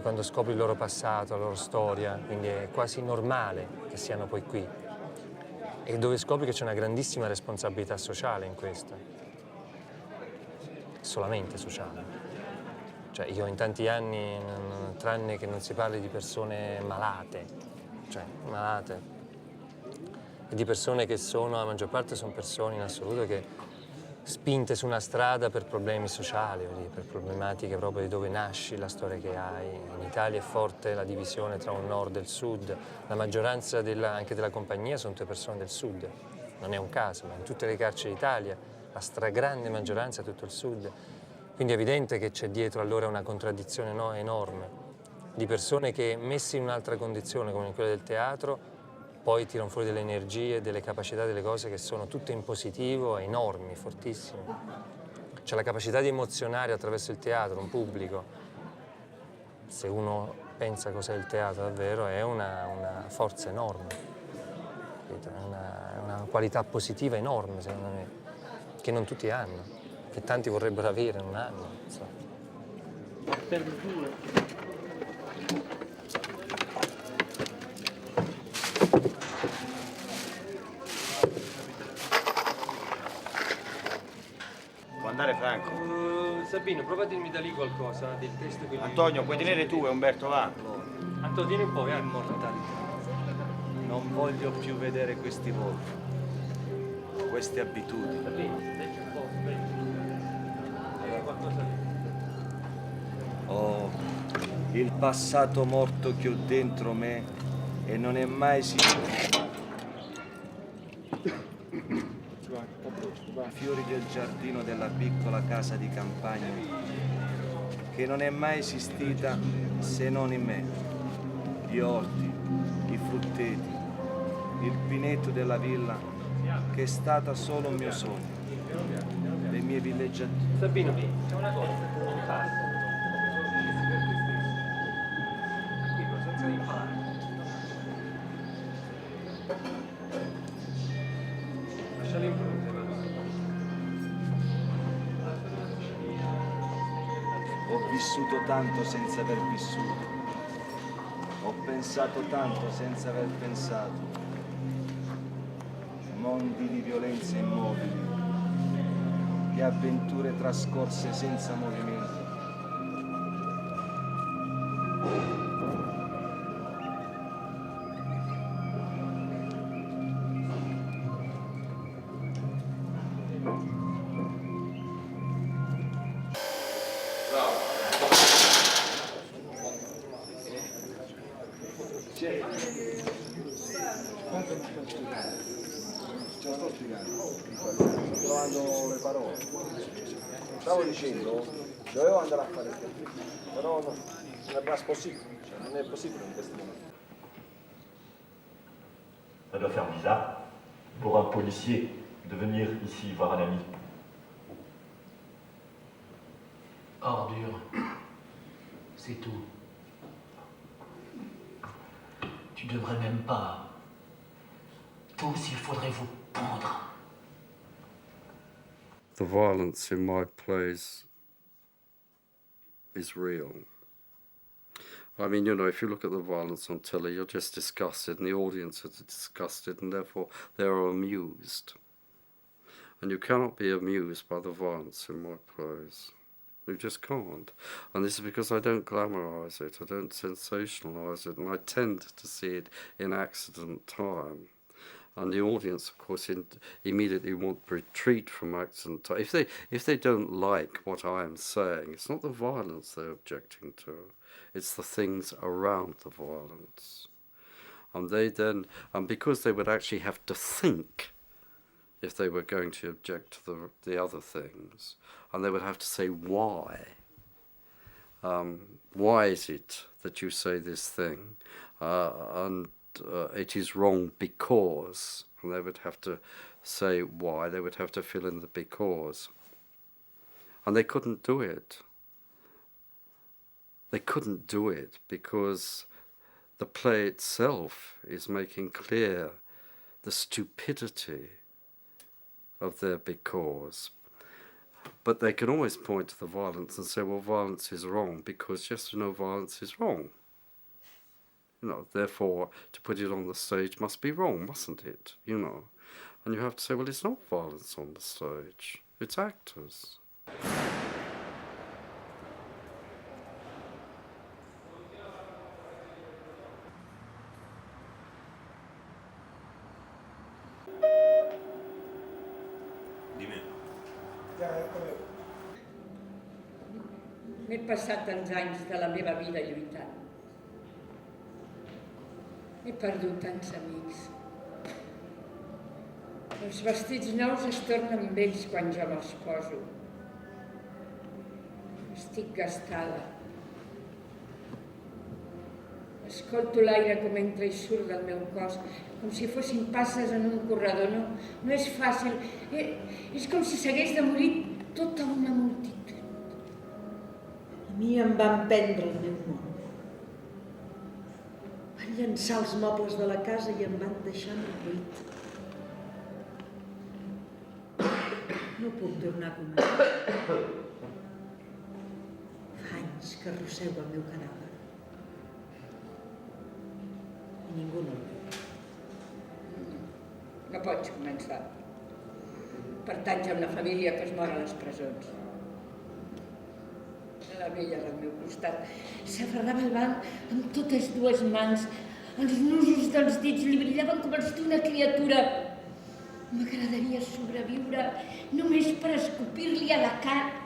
quando scopri il loro passato, la loro storia, quindi è quasi normale che siano poi qui. E dove scopri che c'è una grandissima responsabilità sociale in questo, solamente sociale. Cioè io in tanti anni, tranne che non si parli di persone malate, e di persone che sono, la maggior parte sono persone in assoluto che spinte su una strada per problemi sociali, per problematiche proprio di dove nasci, la storia che hai. In Italia è forte la divisione tra un nord e il sud, la maggioranza anche della compagnia sono tutte persone del sud, non è un caso, ma in tutte le carceri d'Italia la stragrande maggioranza è tutto il sud. Quindi è evidente che c'è dietro allora una contraddizione enorme di persone che messe in un'altra condizione come in quella del teatro poi tirano fuori delle energie, delle capacità, delle cose che sono tutte in positivo, enormi, fortissime. Cioè la capacità di emozionare attraverso il teatro un pubblico, se uno pensa cos'è il teatro davvero, è una forza enorme, è una qualità positiva enorme secondo me, che non tutti hanno, che tanti vorrebbero avere, non hanno. Può andare Franco? Sabino, prova a dirmi da lì qualcosa del testo che... Antonio, puoi tenere tu e Umberto va? Antonio, tieni un po', Immortalità. Non voglio più vedere questi volti, queste abitudini. Sabino, leggi un po', vedi qualcosa lì. Oh, il passato morto che ho dentro me e non è mai esistito. Fiori del giardino della piccola casa di campagna che non è mai esistita se non in me. Gli orti, i frutteti, il pinetto della villa che è stata solo un mio sogno. Le mie villeggiature. Sabino, c'è una cosa, un passo. Senza imparare. Lasciali impronte. Ho vissuto tanto senza aver vissuto. Ho pensato tanto senza aver pensato. Mondi di violenze immobili, di avventure trascorse senza movimento. Sto trovando le parole. Stavo dicendo, dovevo andare a fare il caffè, però non è pas possibile, non è possibile in questo momento. Ça doit faire bizarre pour un policier de venir ici voir un ami. Ordure. C'est tout. Tu devrais même pas. Tous, il faudrait vous pendre. The violence in my plays is real. I mean, you know, if you look at the violence on telly, you're just disgusted, and the audience is disgusted, and therefore they're amused. And you cannot be amused by the violence in my plays. You just can't. And this is because I don't glamorise it, I don't sensationalise it, and I tend to see it in accident time. And the audience, of course, immediately want to retreat from accident time. If they don't like what I am saying, it's not the violence they're objecting to, it's the things around the violence. And they then, and because they would actually have to think if they were going to object to the other things, and they would have to say why. Why is it that you say this thing? And it is wrong because, and they would have to say why, they would have to fill in the because. And they couldn't do it. They couldn't do it because the play itself is making clear the stupidity of their big cause. But they can always point to the violence and say, well, violence is wrong, because yes or no, violence is wrong. You know, therefore, to put it on the stage must be wrong, mustn't it? You know. And you have to say, well, it's not violence on the stage. It's actors. M'he passat tants anys de la meva vida lluitant. He perdut tants amics. Els vestits nous es tornen vells quan jo me'ls poso. Estic gastada. Escolto l'aire com entra i surt del meu cos, com si fossin passes en un corredor. No és fàcil. És com si s'hagués de morir tota una multitud. A mi em van prendre el meu món. Van llançar els mobles de la casa i em van deixar en el buit. No puc tornar a començar. Fa anys que arrossego el meu cadàver. I ningú no el veu. No pots començar. Pertanys a una família que es mor a les presons. La vella del meu costat s'aferrava al banc amb totes dues mans. Els nusos dels dits li brillaven com els d'una criatura. M'agradaria sobreviure només per escopir-li a la cara.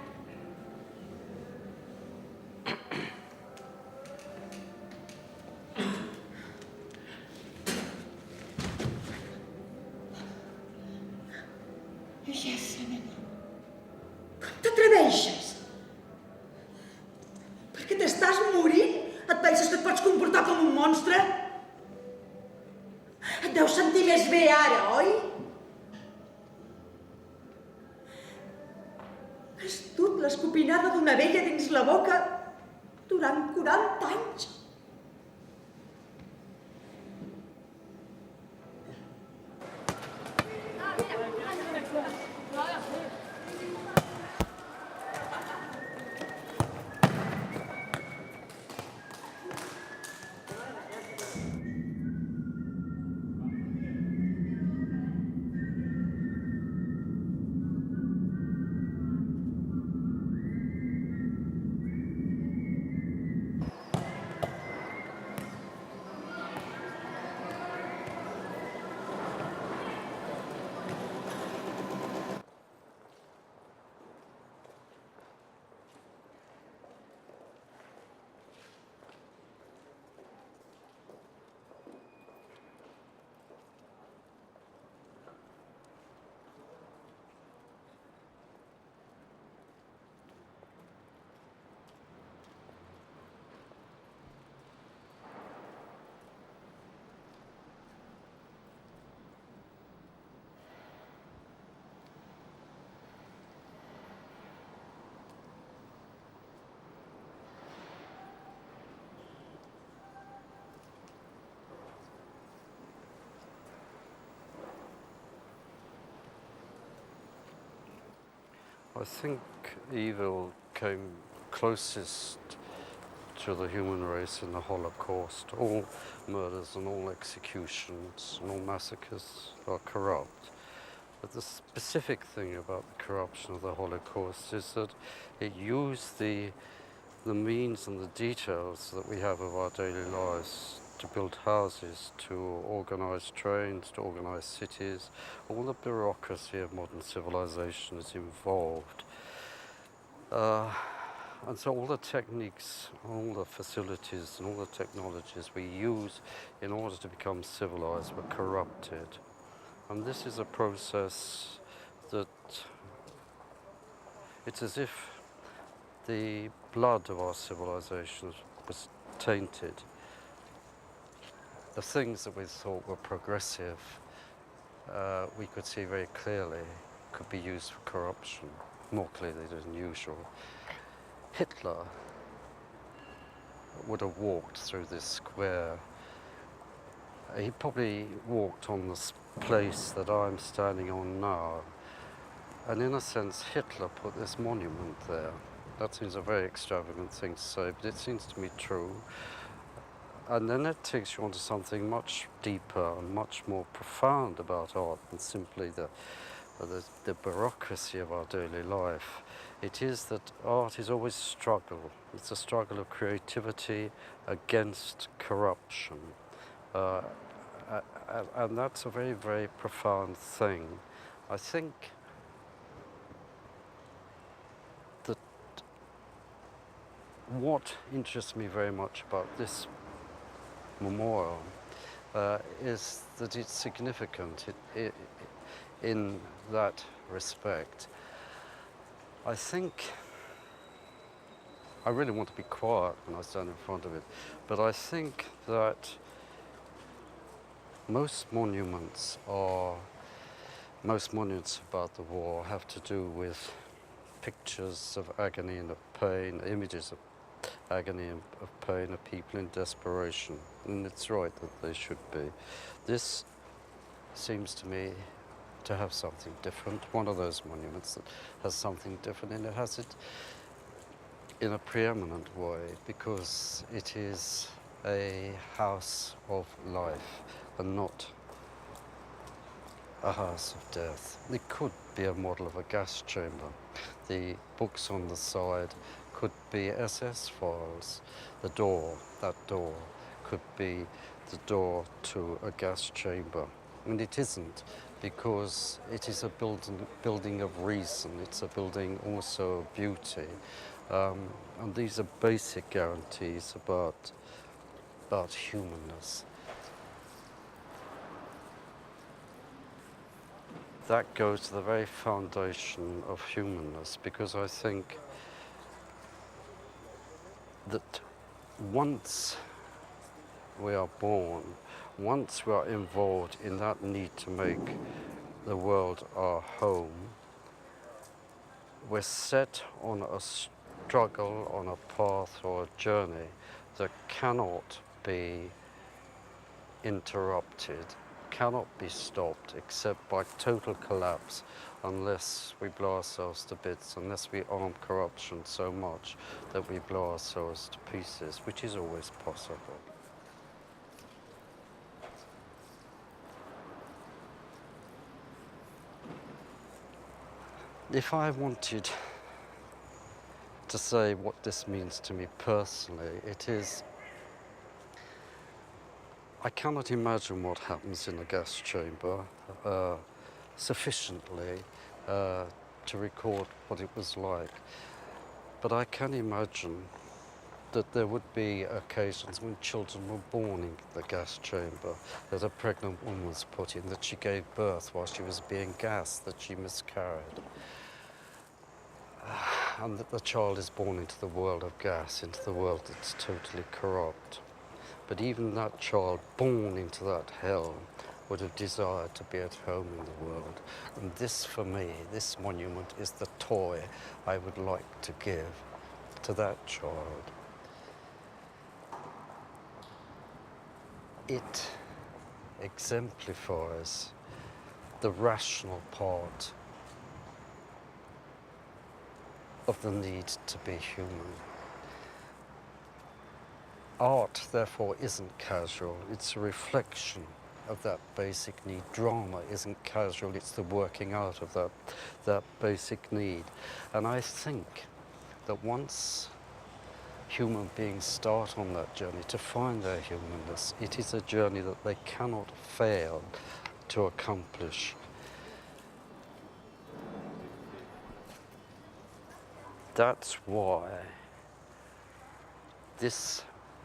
Ja se n'ha. Com t'atreveixes? Perquè t'estàs morint? Et penses que et pots comportar com un monstre? Et deus sentir més bé ara, oi? Has dut l'escopinada d'una vella dins la boca durant 40 anys. I think evil came closest to the human race in the Holocaust. All murders and all executions and all massacres are corrupt. But the specific thing about the corruption of the Holocaust is that it used the means and the details that we have of our daily lives to build houses, to organize trains, to organize cities. All the bureaucracy of modern civilization is involved. And so all the techniques, all the facilities and all the technologies we use in order to become civilized were corrupted. And this is a process that it's as if the blood of our civilization was tainted. The things that we thought were progressive, we could see very clearly could be used for corruption, more clearly than usual. Hitler would have walked through this square. He probably walked on this place that I'm standing on now And in a sense, Hitler put this monument there. That seems a very extravagant thing to say, but it seems to me true. And then it takes you on to something much deeper and much more profound about art than simply the bureaucracy of our daily life. It is that art is always struggle. It's a struggle of creativity against corruption. And that's a very, very profound thing. I think that what interests me very much about this memorial is that it's significant in that respect. I think I really want to be quiet when I stand in front of it, but I think that most monuments about the war have to do with pictures of agony and of pain, images of agony and of pain of people in desperation. And it's right that they should be. This seems to me to have something different. One of those monuments that has something different, and it has it in a preeminent way because it is a house of life and not a house of death. It could be a model of a gas chamber. The books on the side could be SS files. The door, that door, could be the door to a gas chamber. And it isn't, because it is a building of reason. It's a building also of beauty. And these are basic guarantees about humanness. That goes to the very foundation of humanness, because I think that once we are born, once we are involved in that need to make the world our home, we're set on a struggle, on a path or a journey that cannot be interrupted, cannot be stopped except by total collapse, unless we blow ourselves to bits, unless we arm corruption so much that we blow ourselves to pieces, which is always possible. If I wanted to say what this means to me personally, it is, I cannot imagine what happens in a gas chamber sufficiently to record what it was like. But I can imagine that there would be occasions when children were born in the gas chamber, that a pregnant woman was put in, that she gave birth while she was being gassed, that she miscarried. And that the child is born into the world of gas, into the world that's totally corrupt. But even that child born into that hell would have desired to be at home in the world. And this, for me, this monument is the toy I would like to give to that child. It exemplifies the rational part of the need to be human. Art, therefore, isn't casual. It's a reflection of that basic need. Drama isn't casual. It's the working out of that basic need. And I think that once human beings start on that journey to find their humanness, it is a journey that they cannot fail to accomplish. That's why this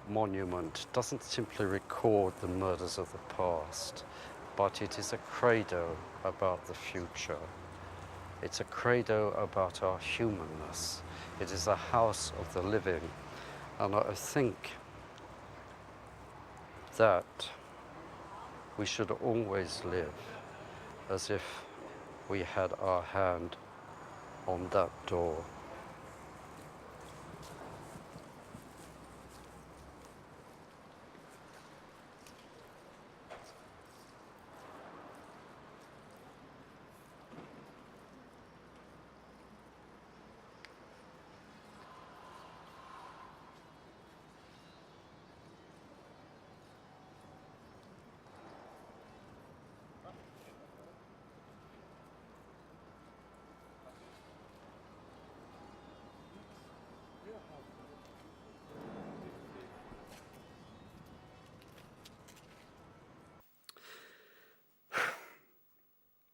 monument doesn't simply record the murders of the past, but it is a credo about the future. It's a credo about our humanness. It is a house of the living. And I think that we should always live as if we had our hand on that door.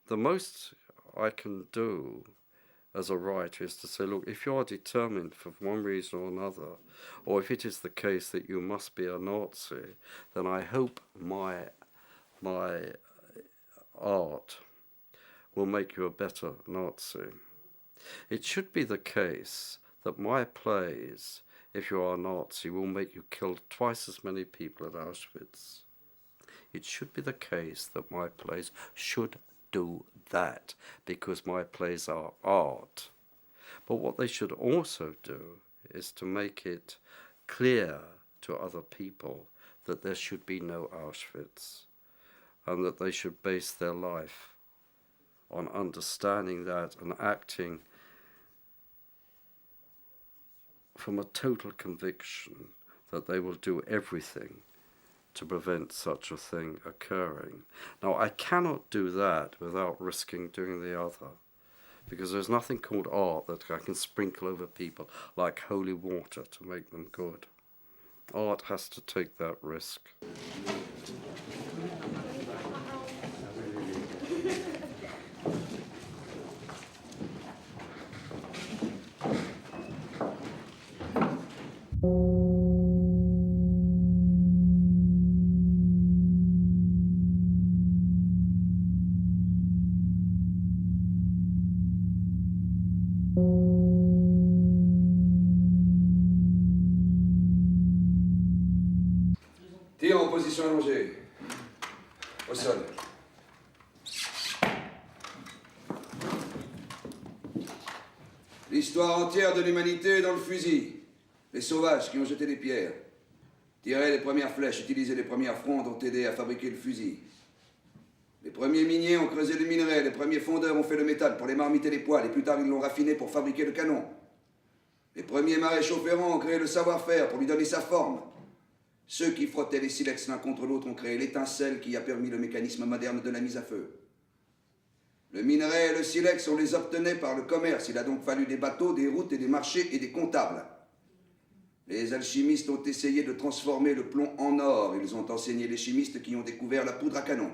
the most I can do as a writer is to say, look, if you are determined for one reason or another, or if it is the case that you must be a Nazi, then I hope my art will make you a better Nazi. It should be the case that my plays, if you are a Nazi, will make you kill twice as many people at Auschwitz. It should be the case that my plays should do that, because my plays are art. But what they should also do is to make it clear to other people that there should be no Auschwitz, and that they should base their life on understanding that and acting from a total conviction that they will do everything to prevent such a thing occurring. Now, I cannot do that without risking doing the other, because there's nothing called art that I can sprinkle over people like holy water to make them good. Art has to take that risk. Tire en position allongée. Au sol. L'histoire entière de l'humanité est dans le fusil. Les sauvages qui ont jeté des pierres, tiré les premières flèches, utilisé les premières frondes ont aidé à fabriquer le fusil. Les premiers miniers ont creusé le minerai, les premiers fondeurs ont fait le métal pour les marmites et les poêles, et plus tard ils l'ont raffiné pour fabriquer le canon. Les premiers maréchaux ferrants ont créé le savoir-faire pour lui donner sa forme. Ceux qui frottaient les silex l'un contre l'autre ont créé l'étincelle qui a permis le mécanisme moderne de la mise à feu. Le minerai et le silex, on les obtenait par le commerce. Il a donc fallu des bateaux, des routes et des marchés et des comptables. Les alchimistes ont essayé de transformer le plomb en or. Ils ont enseigné les chimistes qui ont découvert la poudre à canon.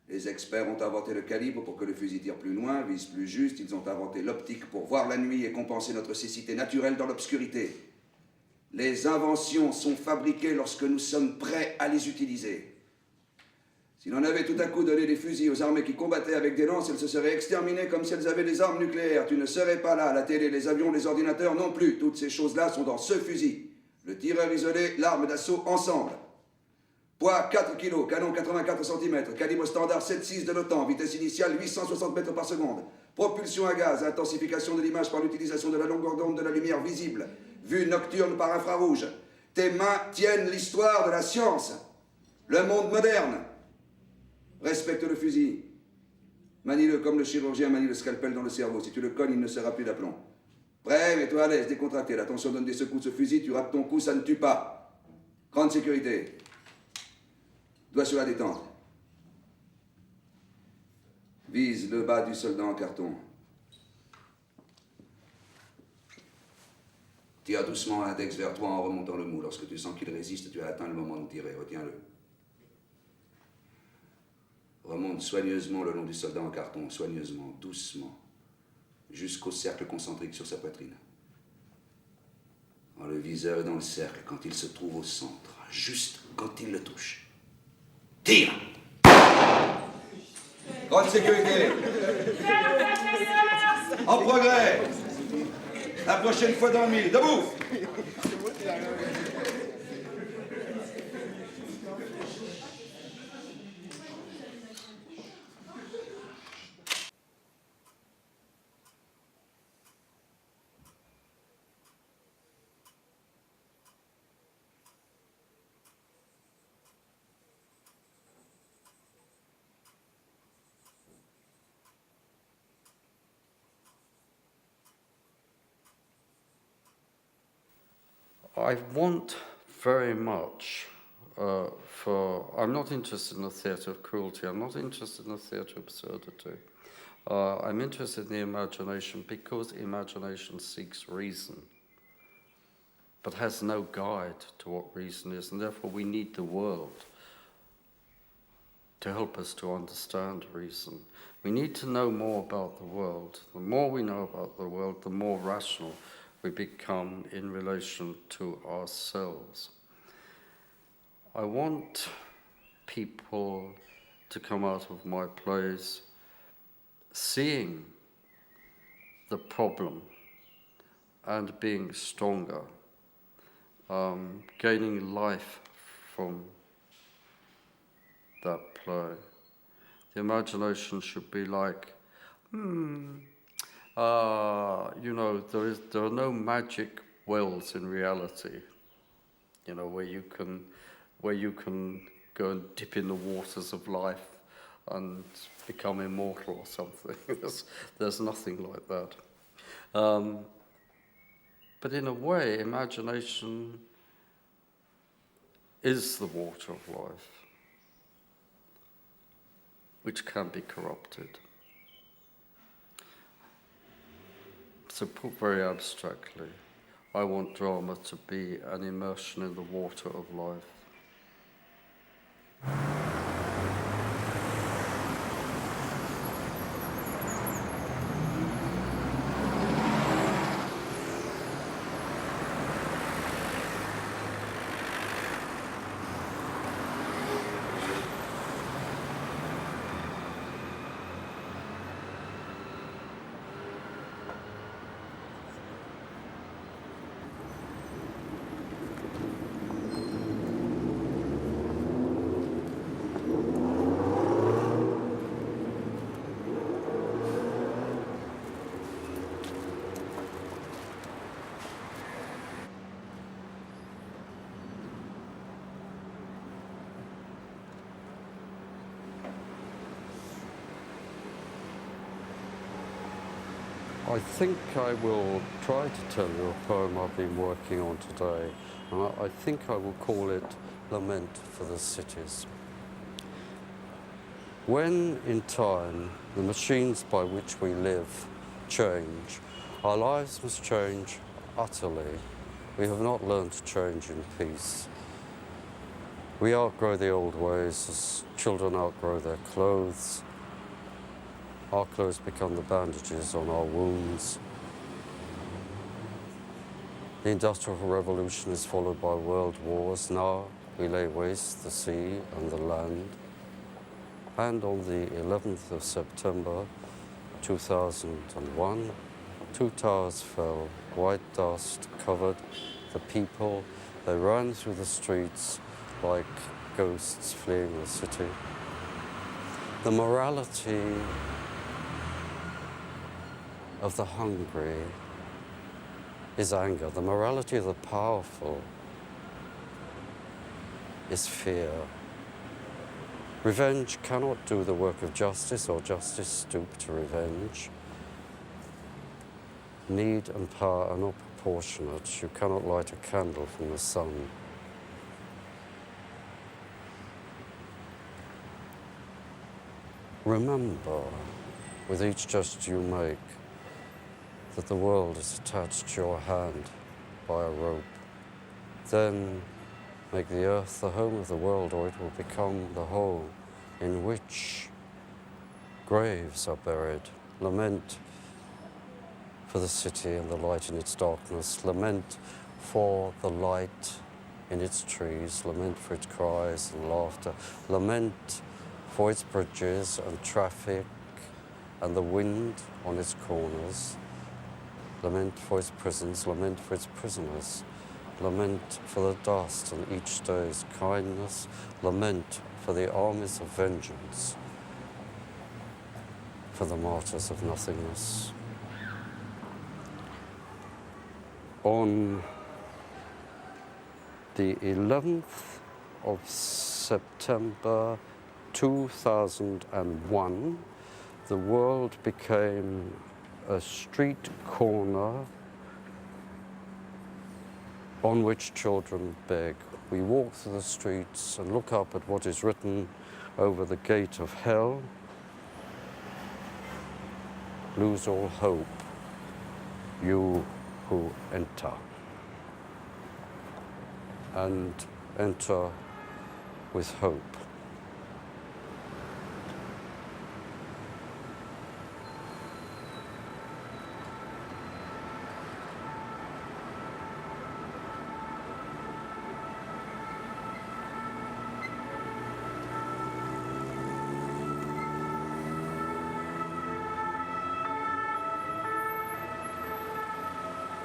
Les experts ont inventé le calibre pour que le fusil tire plus loin, vise plus juste. Ils ont inventé l'optique pour voir la nuit et compenser notre cécité naturelle dans l'obscurité. Les inventions sont fabriquées lorsque nous sommes prêts à les utiliser. Si l'on avait tout à coup donné des fusils aux armées qui combattaient avec des lances, elles se seraient exterminées comme si elles avaient des armes nucléaires. Tu ne serais pas là, la télé, les avions, les ordinateurs non plus. Toutes ces choses-là sont dans ce fusil. Le tireur isolé, l'arme d'assaut ensemble. Poids 4 kg, canon 84 cm, calibre standard 7,6 de l'OTAN, vitesse initiale 860 mètres par seconde. Propulsion à gaz, intensification de l'image par l'utilisation de la longueur d'onde de la lumière visible. Vue nocturne par infrarouge. Tes mains tiennent l'histoire de la science. Le monde moderne. Respecte le fusil. Manie-le comme le chirurgien manie le scalpel dans le cerveau. Si tu le cognes, il ne sera plus d'aplomb. Prêt, mets-toi à l'aise, décontracté. La tension donne des secousses au fusil, tu rates ton coup, ça ne tue pas. Grande sécurité. Doigt sur la détente. Vise le bas du soldat en carton. Tire doucement l'index vers toi en remontant le mou. Lorsque tu sens qu'il résiste, tu as atteint le moment de tirer. Retiens-le. Remonte soigneusement le long du soldat en carton, soigneusement, doucement, jusqu'au cercle concentrique sur sa poitrine. Quand le viseur est dans le cercle, quand il se trouve au centre, juste quand il le touche. Tire! Grande sécurité! En progrès! La prochaine fois dans le mille, debout! I want very much I'm not interested in the theatre of cruelty, I'm not interested in the theatre of absurdity. I'm interested in the imagination because imagination seeks reason, but has no guide to what reason is, and therefore we need the world to help us to understand reason. We need to know more about the world. The more we know about the world, the more rational we become in relation to ourselves. I want people to come out of my plays seeing the problem and being stronger, gaining life from that play. The imagination should be like, you know, there are no magic wells in reality, you know, where you can go and dip in the waters of life and become immortal or something. There's nothing like that. But in a way, imagination is the water of life, which can be corrupted. So put very abstractly, I want drama to be an immersion in the water of life. I think I will try to tell you a poem I've been working on today, and I think I will call it Lament for the Cities. When, in time, the machines by which we live change, our lives must change utterly. We have not learned to change in peace. We outgrow the old ways as children outgrow their clothes. Our clothes become the bandages on our wounds. The Industrial Revolution is followed by world wars. Now we lay waste the sea and the land. And on the 11th of September 2001, 2 towers fell. White dust covered the people. They ran through the streets like ghosts fleeing the city. The morality of the hungry is anger. The morality of the powerful is fear. Revenge cannot do the work of justice, or justice stoop to revenge. Need and power are not proportionate. You cannot light a candle from the sun. Remember, with each gesture you make, that the world is attached to your hand by a rope. Then make the earth the home of the world, or it will become the hole in which graves are buried. Lament for the city and the light in its darkness. Lament for the light in its trees. Lament for its cries and laughter. Lament for its bridges and traffic and the wind on its corners. Lament for its prisons, lament for its prisoners, lament for the dust and each day's kindness, lament for the armies of vengeance, for the martyrs of nothingness. On the 11th of September 2001, the world became a street corner on which children beg. We walk through the streets and look up at what is written over the gate of hell. Lose all hope, you who enter. And enter with hope.